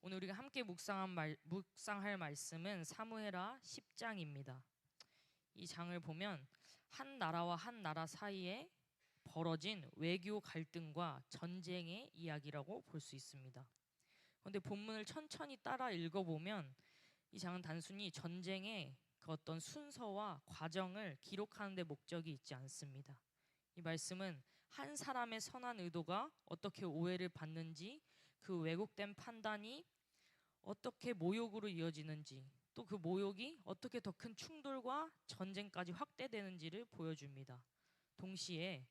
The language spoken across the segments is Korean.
오늘 우리가 함께 묵상할 말씀은 사무엘하 10장입니다. 이 장을 보면 한 나라와 한 나라 사이에 벌어진 외교 갈등과 전쟁의 이야기라고 볼 수 있습니다. 그런데 본문을 천천히 따라 읽어보면 이 장은 단순히 전쟁의 그 어떤 순서와 과정을 기록하는 데 목적이 있지 않습니다. 이 말씀은 한 사람의 선한 의도가 어떻게 오해를 받는지, 그 왜곡된 판단이 어떻게 모욕으로 이어지는지, 또 그 모욕이 어떻게 더 큰 충돌과 전쟁까지 확대되는지를 보여줍니다. 동시에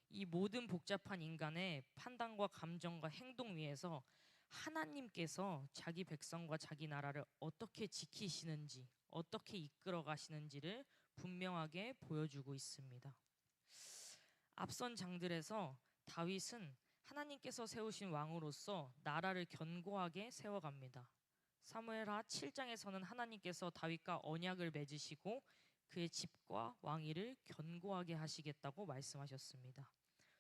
이 모든 복잡한 인간의 판단과 감정과 행동 위에서 하나님께서 자기 백성과 자기 나라를 어떻게 지키시는지, 어떻게 이끌어 가시는지를 분명하게 보여주고 있습니다. 앞선 장들에서 다윗은 하나님께서 세우신 왕으로서 나라를 견고하게 세워갑니다. 사무엘하 7장에서는 하나님께서 다윗과 언약을 맺으시고 그의 집과 왕위를 견고하게 하시겠다고 말씀하셨습니다.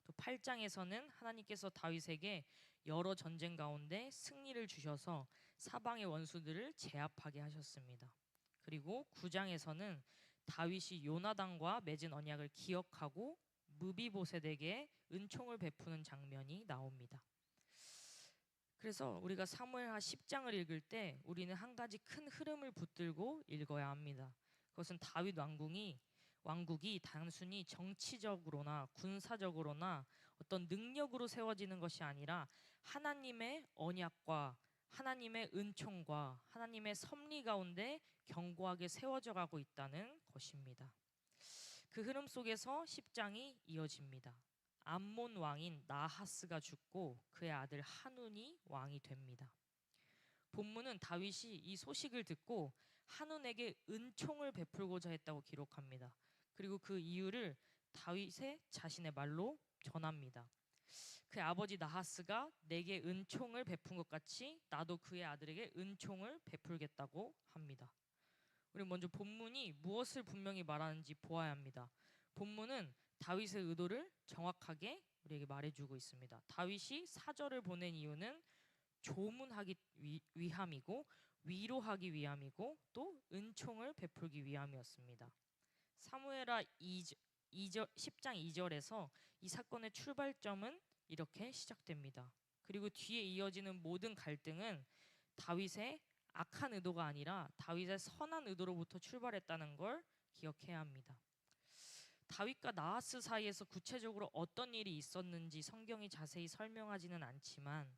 또 8장에서는 하나님께서 다윗에게 여러 전쟁 가운데 승리를 주셔서 사방의 원수들을 제압하게 하셨습니다. 그리고 9장에서는 다윗이 요나단과 맺은 언약을 기억하고 무비보셋에게 은총을 베푸는 장면이 나옵니다. 그래서 우리가 사무엘하 10장을 읽을 때 우리는 한 가지 큰 흐름을 붙들고 읽어야 합니다. 그것은 다윗 왕국이 단순히 정치적으로나 군사적으로나 어떤 능력으로 세워지는 것이 아니라 하나님의 언약과 하나님의 은총과 하나님의 섭리 가운데 견고하게 세워져 가고 있다는 것입니다. 그 흐름 속에서 10장이 이어집니다. 암몬 왕인 나하스가 죽고 그의 아들 한운이 왕이 됩니다. 본문은 다윗이 이 소식을 듣고 한운에게 은총을 베풀고자 했다고 기록합니다. 그리고 그 이유를 다윗의 자신의 말로 전합니다. 그의 아버지 나하스가 내게 은총을 베푼 것 같이 나도 그의 아들에게 은총을 베풀겠다고 합니다. 우리 먼저 본문이 무엇을 분명히 말하는지 보아야 합니다. 본문은 다윗의 의도를 정확하게 우리에게 말해주고 있습니다. 다윗이 사절을 보낸 이유는 조문하기 위함이고 위로하기 위함이고 또 은총을 베풀기 위함이었습니다. 사무엘하 10장 2절에서 이 사건의 출발점은 이렇게 시작됩니다. 그리고 뒤에 이어지는 모든 갈등은 다윗의 악한 의도가 아니라 다윗의 선한 의도로부터 출발했다는 걸 기억해야 합니다. 다윗과 나하스 사이에서 구체적으로 어떤 일이 있었는지 성경이 자세히 설명하지는 않지만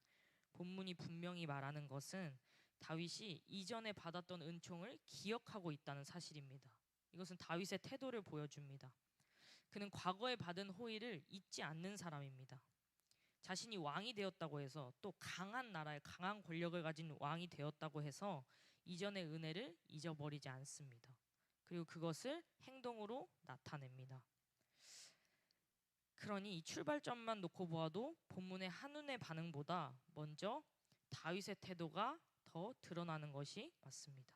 본문이 분명히 말하는 것은 다윗이 이전에 받았던 은총을 기억하고 있다는 사실입니다. 이것은 다윗의 태도를 보여줍니다. 그는 과거에 받은 호의를 잊지 않는 사람입니다. 자신이 왕이 되었다고 해서 또 강한 나라의 강한 권력을 가진 왕이 되었다고 해서 이전의 은혜를 잊어버리지 않습니다. 그리고 그것을 행동으로 나타냅니다. 그러니 이 출발점만 놓고 보아도 본문의 한눈의 반응보다 먼저 다윗의 태도가 더 드러나는 것이 맞습니다.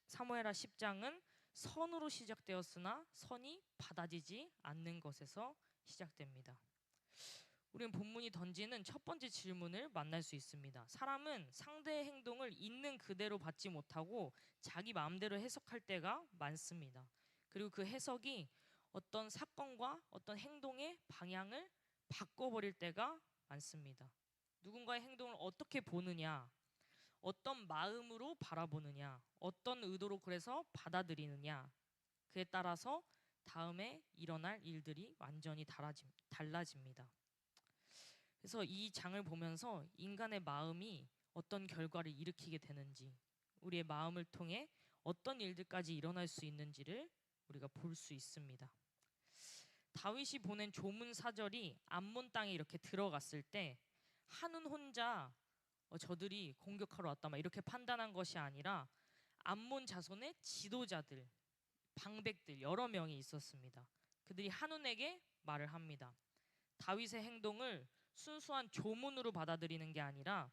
사무엘하 10장은 선으로 시작되었으나 선이 받아지지 않는 것에서 시작됩니다. 우리는 본문이 던지는 첫 번째 질문을 만날 수 있습니다. 사람은 상대의 행동을 있는 그대로 받지 못하고 자기 마음대로 해석할 때가 많습니다. 그리고 그 해석이 어떤 사건과 어떤 행동의 방향을 바꿔버릴 때가 많습니다. 누군가의 행동을 어떻게 보느냐, 어떤 마음으로 바라보느냐, 어떤 의도로 그래서 받아들이느냐, 그에 따라서 다음에 일어날 일들이 완전히 달라집니다. 그래서 이 장을 보면서 인간의 마음이 어떤 결과를 일으키게 되는지, 우리의 마음을 통해 어떤 일들까지 일어날 수 있는지를 우리가 볼 수 있습니다. 다윗이 보낸 조문 사절이 암몬 땅에 이렇게 들어갔을 때 한운 혼자 저들이 공격하러 왔다 막 이렇게 판단한 것이 아니라 암몬 자손의 지도자들, 방백들 여러 명이 있었습니다. 그들이 한운에게 말을 합니다. 다윗의 행동을 순수한 조문으로 받아들이는 게 아니라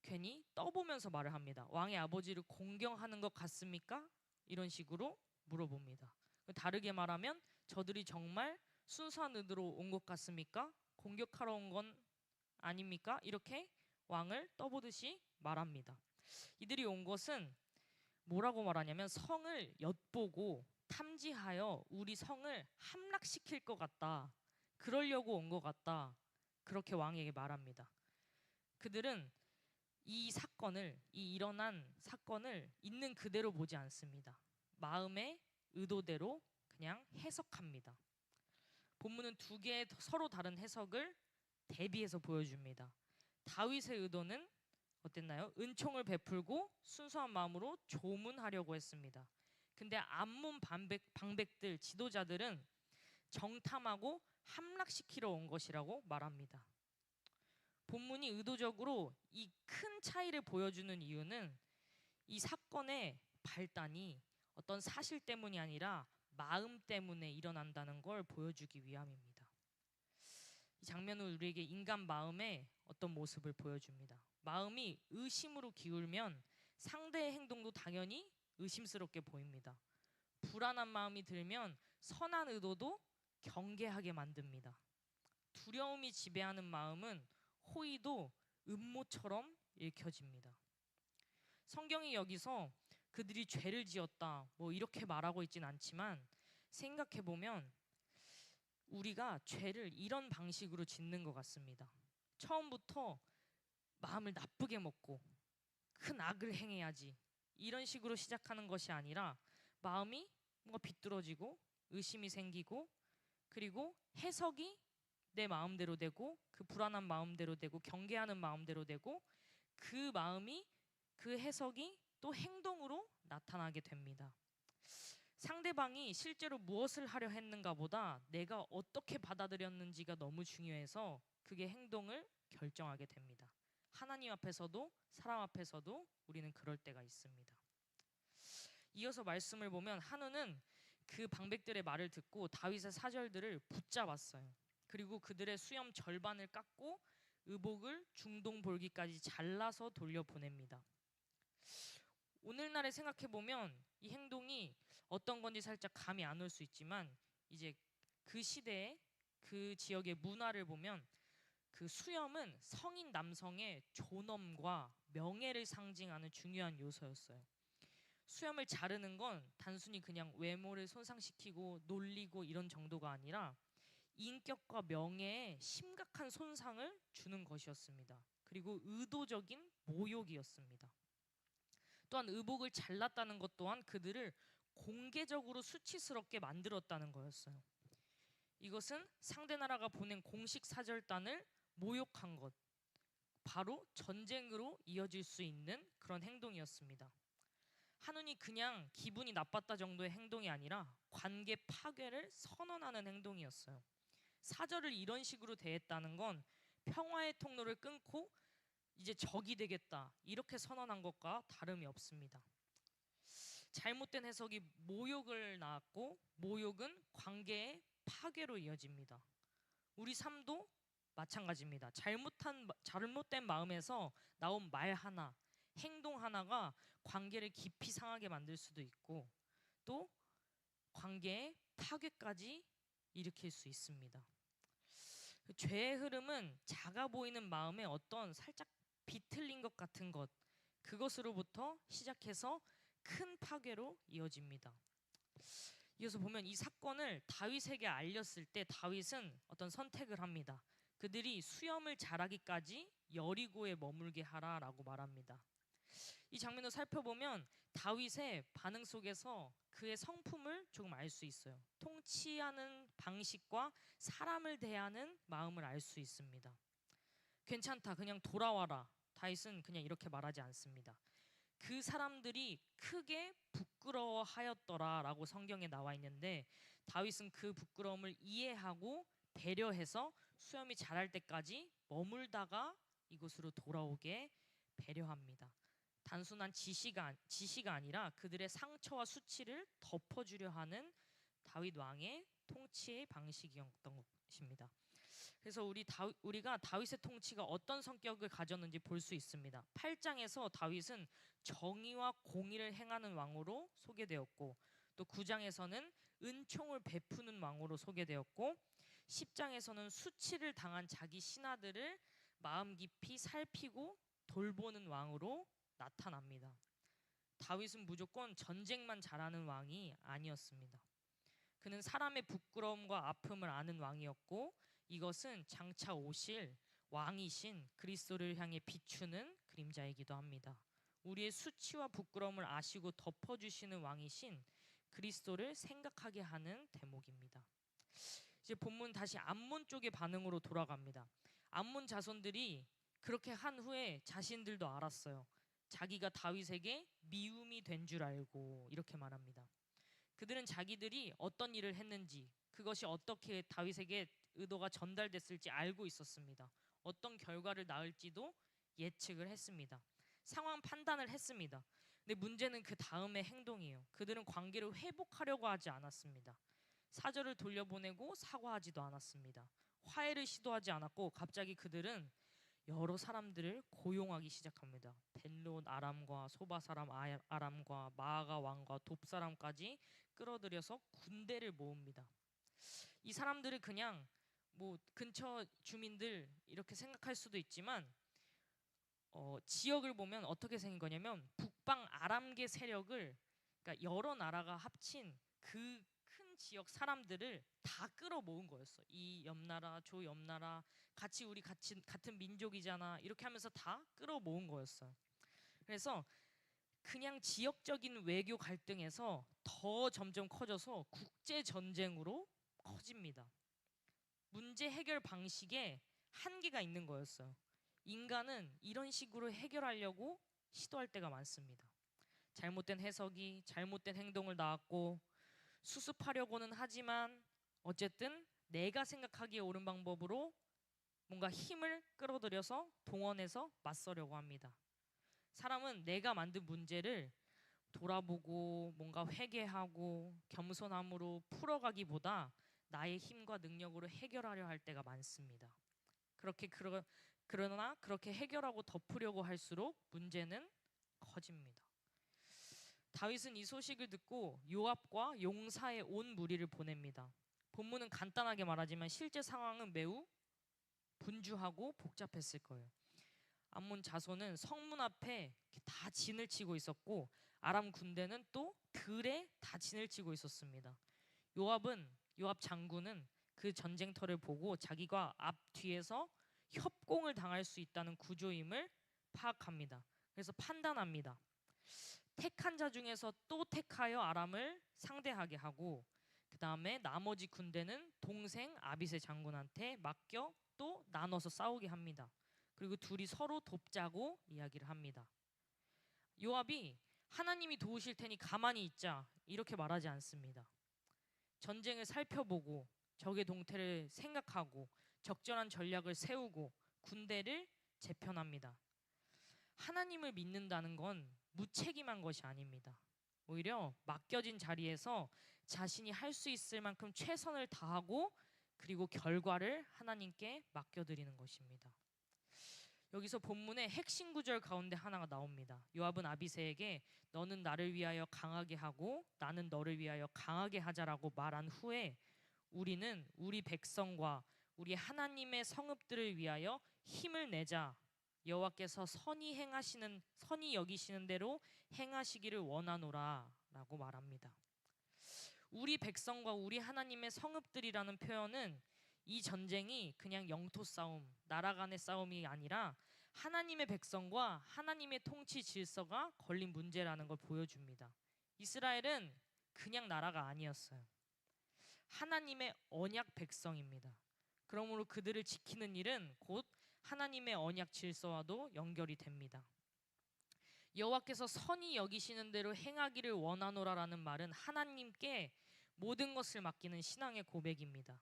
괜히 떠보면서 말을 합니다. 왕의 아버지를 공경하는 것 같습니까? 이런 식으로 물어봅니다. 다르게 말하면 저들이 정말 순수한 의도로 온 것 같습니까? 공격하러 온 건 아닙니까? 이렇게 왕을 떠보듯이 말합니다. 이들이 온 것은 뭐라고 말하냐면 성을 엿보고 탐지하여 우리 성을 함락시킬 것 같다. 그러려고 온 것 같다. 그렇게 왕에게 말합니다. 그들은 이 일어난 사건을 있는 그대로 보지 않습니다. 마음의 의도대로 그냥 해석합니다. 본문은 두 개의 서로 다른 해석을 대비해서 보여줍니다. 다윗의 의도는 어땠나요? 은총을 베풀고 순수한 마음으로 조문하려고 했습니다. 근데 암몬 방백들 지도자들은 정탐하고 함락시키러 온 것이라고 말합니다. 본문이 의도적으로 이 큰 차이를 보여주는 이유는 이 사건의 발단이 어떤 사실 때문이 아니라 마음 때문에 일어난다는 걸 보여주기 위함입니다. 이 장면은 우리에게 인간 마음의 어떤 모습을 보여줍니다. 마음이 의심으로 기울면 상대의 행동도 당연히 의심스럽게 보입니다. 불안한 마음이 들면 선한 의도도 경계하게 만듭니다. 두려움이 지배하는 마음은 호의도 음모처럼 읽혀집니다. 성경이 여기서 그들이 죄를 지었다 뭐 이렇게 말하고 있진 않지만 생각해 보면 우리가 죄를 이런 방식으로 짓는 것 같습니다. 처음부터 마음을 나쁘게 먹고 큰 악을 행해야지 이런 식으로 시작하는 것이 아니라 마음이 뭔가 비뚤어지고 의심이 생기고 그리고 해석이 내 마음대로 되고 그 불안한 마음대로 되고 경계하는 마음대로 되고 그 마음이 그 해석이 또 행동으로 나타나게 됩니다. 상대방이 실제로 무엇을 하려 했는가 보다 내가 어떻게 받아들였는지가 너무 중요해서 그게 행동을 결정하게 됩니다. 하나님 앞에서도 사람 앞에서도 우리는 그럴 때가 있습니다. 이어서 말씀을 보면 한우는 그 방백들의 말을 듣고 다윗의 사절들을 붙잡았어요. 그리고 그들의 수염 절반을 깎고 의복을 중동 볼기까지 잘라서 돌려보냅니다. 오늘날에 생각해보면 이 행동이 어떤 건지 살짝 감이 안 올 수 있지만 이제 그 시대의 그 지역의 문화를 보면 그 수염은 성인 남성의 존엄과 명예를 상징하는 중요한 요소였어요. 수염을 자르는 건 단순히 그냥 외모를 손상시키고 놀리고 이런 정도가 아니라 인격과 명예에 심각한 손상을 주는 것이었습니다. 그리고 의도적인 모욕이었습니다. 또한 의복을 잘랐다는 것 또한 그들을 공개적으로 수치스럽게 만들었다는 거였어요. 이것은 상대 나라가 보낸 공식 사절단을 모욕한 것, 바로 전쟁으로 이어질 수 있는 그런 행동이었습니다. 한운이 그냥 기분이 나빴다 정도의 행동이 아니라 관계 파괴를 선언하는 행동이었어요. 사절을 이런 식으로 대했다는 건 평화의 통로를 끊고 이제 적이 되겠다 이렇게 선언한 것과 다름이 없습니다. 잘못된 해석이 모욕을 낳았고 모욕은 관계의 파괴로 이어집니다. 우리 삶도 마찬가지입니다. 잘못된 마음에서 나온 말 하나, 행동 하나가 관계를 깊이 상하게 만들 수도 있고 또 관계의 파괴까지 일으킬 수 있습니다. 죄의 흐름은 작아 보이는 마음에 어떤 살짝 비틀린 것 같은 것, 그것으로부터 시작해서 큰 파괴로 이어집니다. 이어서 보면 이 사건을 다윗에게 알렸을 때 다윗은 어떤 선택을 합니다. 그들이 수염을 자라기까지 여리고에 머물게 하라라고 말합니다. 이 장면을 살펴보면 다윗의 반응 속에서 그의 성품을 조금 알 수 있어요. 통치하는 방식과 사람을 대하는 마음을 알 수 있습니다. 괜찮다, 그냥 돌아와라. 다윗은 그냥 이렇게 말하지 않습니다. 그 사람들이 크게 부끄러워하였더라라고 성경에 나와 있는데 다윗은 그 부끄러움을 이해하고 배려해서 수염이 자랄 때까지 머물다가 이곳으로 돌아오게 배려합니다. 단순한 지시가 아니라 그들의 상처와 수치를 덮어주려 하는 다윗 왕의 통치의 방식이었던 것입니다. 그래서 우리가 다윗의 통치가 어떤 성격을 가졌는지 볼 수 있습니다. 8장에서 다윗은 정의와 공의를 행하는 왕으로 소개되었고 또 9장에서는 은총을 베푸는 왕으로 소개되었고 10장에서는 수치를 당한 자기 신하들을 마음 깊이 살피고 돌보는 왕으로 나타납니다. 다윗은 무조건 전쟁만 잘하는 왕이 아니었습니다. 그는 사람의 부끄러움과 아픔을 아는 왕이었고 이것은 장차 오실 왕이신 그리스도를 향해 비추는 그림자이기도 합니다. 우리의 수치와 부끄러움을 아시고 덮어주시는 왕이신 그리스도를 생각하게 하는 대목입니다. 이제 본문 다시 암몬 쪽의 반응으로 돌아갑니다. 암몬 자손들이 그렇게 한 후에 자신들도 알았어요. 자기가 다윗에게 미움이 된 줄 알고 이렇게 말합니다. 그들은 자기들이 어떤 일을 했는지 그것이 어떻게 다윗에게 의도가 전달됐을지 알고 있었습니다. 어떤 결과를 낳을지도 예측을 했습니다. 상황 판단을 했습니다. 근데 문제는 그 다음의 행동이에요. 그들은 관계를 회복하려고 하지 않았습니다. 사절을 돌려보내고 사과하지도 않았습니다. 화해를 시도하지 않았고 갑자기 그들은 여러 사람들을 고용하기 시작합니다. 벨롯 아람과 소바 사람 아람과 마아가 왕과 돕 사람까지 끌어들여서 군대를 모읍니다. 이 사람들을 그냥 뭐 근처 주민들 이렇게 생각할 수도 있지만 지역을 보면 어떻게 생긴 거냐면 북방 아람계 세력을 그러니까 여러 나라가 합친 그 큰 지역 사람들을 다 끌어모은 거였어. 이 옆나라 저 옆나라 같이 우리 같은 민족이잖아 이렇게 하면서 다 끌어모은 거였어요. 그래서 그냥 지역적인 외교 갈등에서 더 점점 커져서 국제 전쟁으로 커집니다. 문제 해결 방식에 한계가 있는 거였어요. 인간은 이런 식으로 해결하려고 시도할 때가 많습니다. 잘못된 해석이 잘못된 행동을 낳았고 수습하려고는 하지만 어쨌든 내가 생각하기에 옳은 방법으로 뭔가 힘을 끌어들여서 동원해서 맞서려고 합니다. 사람은 내가 만든 문제를 돌아보고 뭔가 회개하고 겸손함으로 풀어가기보다 나의 힘과 능력으로 해결하려 할 때가 많습니다. 그러나 그렇게 해결하고 덮으려고 할수록 문제는 커집니다. 다윗은 이 소식을 듣고 요압과 용사의 온 무리를 보냅니다. 본문은 간단하게 말하지만 실제 상황은 매우 분주하고 복잡했을 거예요. 암몬 자손은 성문 앞에 다 진을 치고 있었고 아람 군대는 또 들에 다 진을 치고 있었습니다. 요압 장군은 그 전쟁터를 보고 자기가 앞 뒤에서 협공을 당할 수 있다는 구조임을 파악합니다. 그래서 판단합니다. 택한 자 중에서 또 택하여 아람을 상대하게 하고 그 다음에 나머지 군대는 동생 아비새 장군한테 맡겨 또 나눠서 싸우게 합니다. 그리고 둘이 서로 돕자고 이야기를 합니다. 요압이 하나님이 도우실 테니 가만히 있자 이렇게 말하지 않습니다. 전쟁을 살펴보고 적의 동태를 생각하고 적절한 전략을 세우고 군대를 재편합니다. 하나님을 믿는다는 건 무책임한 것이 아닙니다. 오히려 맡겨진 자리에서 자신이 할 수 있을 만큼 최선을 다하고 그리고 결과를 하나님께 맡겨드리는 것입니다. 여기서 본문의 핵심 구절 가운데 하나가 나옵니다. 요압은 아비새에게 너는 나를 위하여 강하게 하고 나는 너를 위하여 강하게 하자라고 말한 후에 우리는 우리 백성과 우리 하나님의 성읍들을 위하여 힘을 내자. 여호와께서 선히 여기시는 대로 행하시기를 원하노라라고 말합니다. 우리 백성과 우리 하나님의 성읍들이라는 표현은 이 전쟁이 그냥 영토 싸움, 나라 간의 싸움이 아니라 하나님의 백성과 하나님의 통치 질서가 걸린 문제라는 걸 보여줍니다. 이스라엘은 그냥 나라가 아니었어요. 하나님의 언약 백성입니다. 그러므로 그들을 지키는 일은 곧 하나님의 언약 질서와도 연결이 됩니다. 여호와께서 선히 여기시는 대로 행하기를 원하노라라는 말은 하나님께 모든 것을 맡기는 신앙의 고백입니다.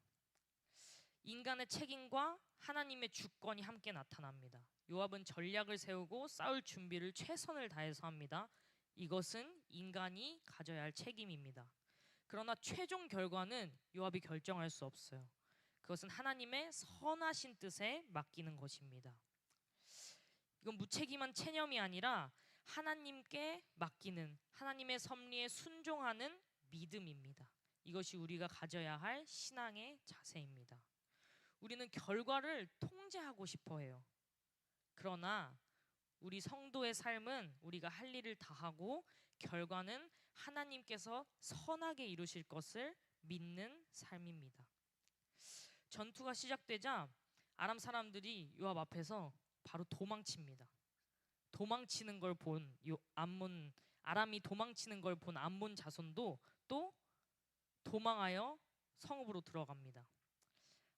인간의 책임과 하나님의 주권이 함께 나타납니다. 요압은 전략을 세우고 싸울 준비를 최선을 다해서 합니다. 이것은 인간이 가져야 할 책임입니다. 그러나 최종 결과는 요압이 결정할 수 없어요. 그것은 하나님의 선하신 뜻에 맡기는 것입니다. 이건 무책임한 체념이 아니라 하나님께 맡기는 하나님의 섭리에 순종하는 믿음입니다. 이것이 우리가 가져야 할 신앙의 자세입니다. 우리는 결과를 통제하고 싶어 해요. 그러나 우리 성도의 삶은 우리가 할 일을 다하고 결과는 하나님께서 선하게 이루실 것을 믿는 삶입니다. 전투가 시작되자 아람 사람들이 요압 앞에서 바로 도망칩니다. 도망치는 걸 본 아람이 도망치는 걸 본 암몬 자손도 또 도망하여 성읍으로 들어갑니다.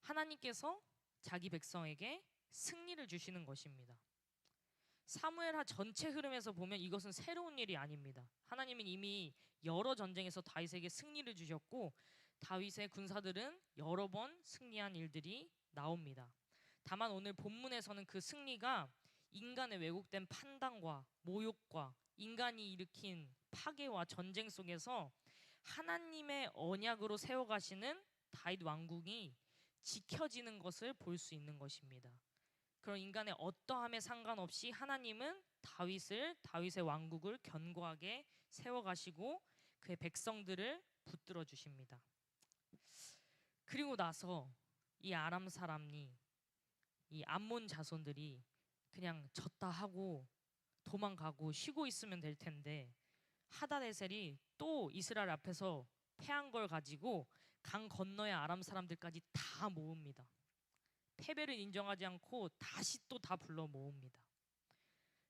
하나님께서 자기 백성에게 승리를 주시는 것입니다. 사무엘하 전체 흐름에서 보면 이것은 새로운 일이 아닙니다. 하나님은 이미 여러 전쟁에서 다윗에게 승리를 주셨고 다윗의 군사들은 여러 번 승리한 일들이 나옵니다. 다만 오늘 본문에서는 그 승리가 인간의 왜곡된 판단과 모욕과 인간이 일으킨 파괴와 전쟁 속에서 하나님의 언약으로 세워가시는 다윗 왕국이 지켜지는 것을 볼 수 있는 것입니다. 그런 인간의 어떠함에 상관없이 하나님은 다윗의 왕국을 견고하게 세워가시고 그의 백성들을 붙들어 주십니다. 그리고 나서 이 아람 사람이 이 암몬 자손들이 그냥 졌다 하고 도망가고 쉬고 있으면 될 텐데 하다데셀이 또 이스라엘 앞에서 패한 걸 가지고 강 건너의 아람 사람들까지 다 모읍니다. 패배를 인정하지 않고 다시 또 다 불러 모읍니다.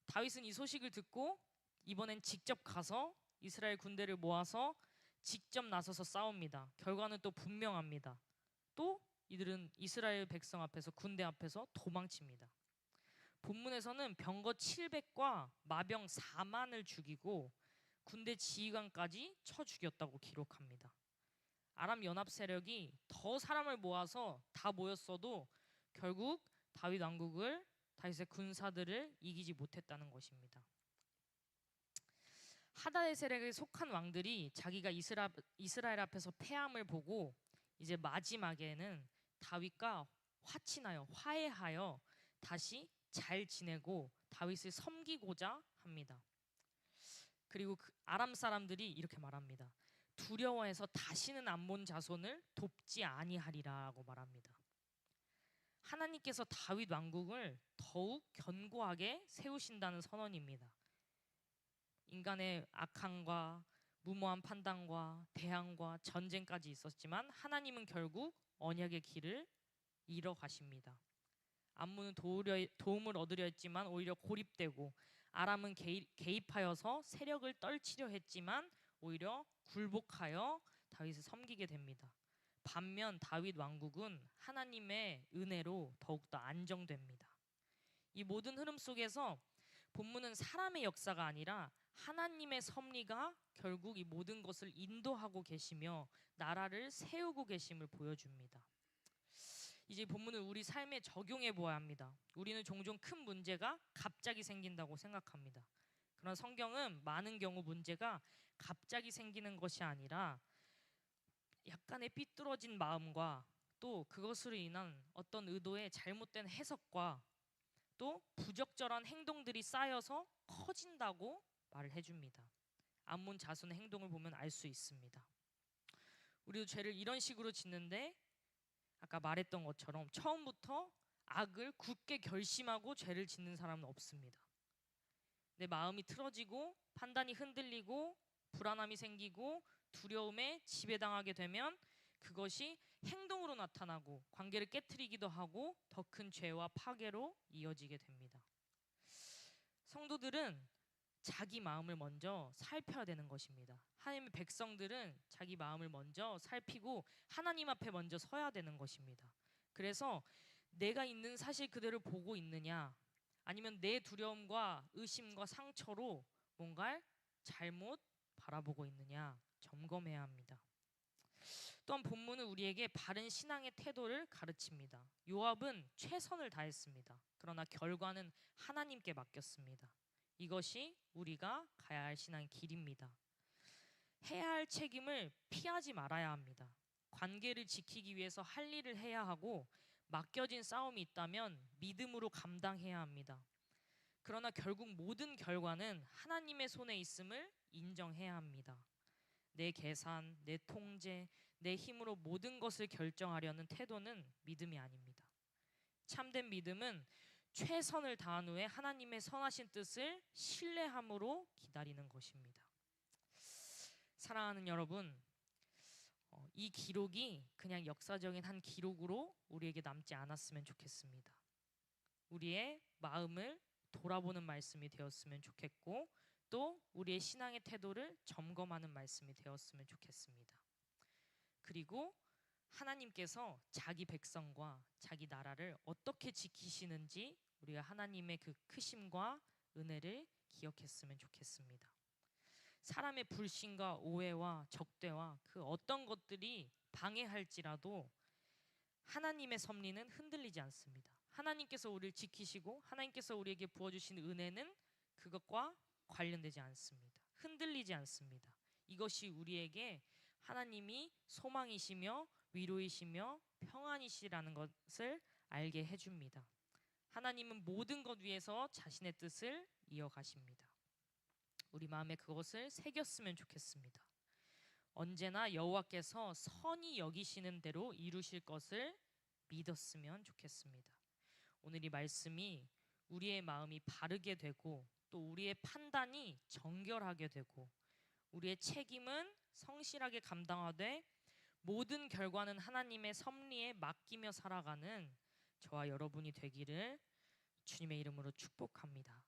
다윗은 이 소식을 듣고 이번엔 직접 가서 이스라엘 군대를 모아서 직접 나서서 싸웁니다. 결과는 또 분명합니다. 또 이들은 이스라엘 백성 앞에서 군대 앞에서 도망칩니다. 본문에서는 병거 700과 마병 4만을 죽이고 군대 지휘관까지 쳐 죽였다고 기록합니다. 아람 연합 세력이 더 사람을 모아서 다 모였어도 결국 다윗의 군사들을 이기지 못했다는 것입니다. 하다데셀에게 속한 왕들이 자기가 이스라엘 앞에서 패함을 보고 이제 마지막에는 다윗과 화해하여 다시 잘 지내고 다윗을 섬기고자 합니다. 그리고 아람 사람들이 이렇게 말합니다. 두려워해서 다시는 암몬 자손을 돕지 아니하리라고 말합니다. 하나님께서 다윗 왕국을 더욱 견고하게 세우신다는 선언입니다. 인간의 악함과 무모한 판단과 대항과 전쟁까지 있었지만 하나님은 결국 언약의 길을 이뤄가십니다. 암몬은 도움을 얻으려 했지만 오히려 고립되고 아람은 개입하여서 세력을 떨치려 했지만 오히려 굴복하여 다윗을 섬기게 됩니다. 반면 다윗 왕국은 하나님의 은혜로 더욱더 안정됩니다. 이 모든 흐름 속에서 본문은 사람의 역사가 아니라 하나님의 섭리가 결국 이 모든 것을 인도하고 계시며 나라를 세우고 계심을 보여줍니다. 이제 본문을 우리 삶에 적용해 보아야 합니다. 우리는 종종 큰 문제가 갑자기 생긴다고 생각합니다. 그러나 성경은 많은 경우 문제가 갑자기 생기는 것이 아니라 약간의 삐뚤어진 마음과 또 그것으로 인한 어떤 의도의 잘못된 해석과 또 부적절한 행동들이 쌓여서 커진다고 말을 해줍니다. 암몬 자손의 행동을 보면 알 수 있습니다. 우리도 죄를 이런 식으로 짓는데 아까 말했던 것처럼 처음부터 악을 굳게 결심하고 죄를 짓는 사람은 없습니다. 내 마음이 틀어지고 판단이 흔들리고 불안함이 생기고 두려움에 지배당하게 되면 그것이 행동으로 나타나고 관계를 깨트리기도 하고 더 큰 죄와 파괴로 이어지게 됩니다. 성도들은 자기 마음을 먼저 살펴야 되는 것입니다. 하나님의 백성들은 자기 마음을 먼저 살피고 하나님 앞에 먼저 서야 되는 것입니다. 그래서 내가 있는 사실 그대로 보고 있느냐 아니면 내 두려움과 의심과 상처로 뭔가 잘못 바라보고 있느냐 점검해야 합니다. 또한 본문은 우리에게 바른 신앙의 태도를 가르칩니다. 요압은 최선을 다했습니다. 그러나 결과는 하나님께 맡겼습니다. 이것이 우리가 가야 할 신앙의 길입니다. 해야 할 책임을 피하지 말아야 합니다. 관계를 지키기 위해서 할 일을 해야 하고 맡겨진 싸움이 있다면 믿음으로 감당해야 합니다. 그러나 결국 모든 결과는 하나님의 손에 있음을 인정해야 합니다. 내 계산, 내 통제, 내 힘으로 모든 것을 결정하려는 태도는 믿음이 아닙니다. 참된 믿음은 최선을 다한 후에 하나님의 선하신 뜻을 신뢰함으로 기다리는 것입니다. 사랑하는 여러분, 이 기록이 그냥 역사적인 한 기록으로 우리에게 남지 않았으면 좋겠습니다. 우리의 마음을 돌아보는 말씀이 되었으면 좋겠고, 또 우리의 신앙의 태도를 점검하는 말씀이 되었으면 좋겠습니다. 그리고 하나님께서 자기 백성과 자기 나라를 어떻게 지키시는지 우리가 하나님의 그 크심과 은혜를 기억했으면 좋겠습니다. 사람의 불신과 오해와 적대와 그 어떤 것들이 방해할지라도 하나님의 섭리는 흔들리지 않습니다. 하나님께서 우리를 지키시고 하나님께서 우리에게 부어주신 은혜는 그것과 관련되지 않습니다. 흔들리지 않습니다. 이것이 우리에게 하나님이 소망이시며 위로이시며 평안이시라는 것을 알게 해줍니다. 하나님은 모든 것 위에서 자신의 뜻을 이어가십니다. 우리 마음에 그것을 새겼으면 좋겠습니다. 언제나 여호와께서 선히 여기시는 대로 이루실 것을 믿었으면 좋겠습니다. 오늘 이 말씀이 우리의 마음이 바르게 되고 또 우리의 판단이 정결하게 되고 우리의 책임은 성실하게 감당하되 모든 결과는 하나님의 섭리에 맡기며 살아가는 저와 여러분이 되기를 주님의 이름으로 축복합니다.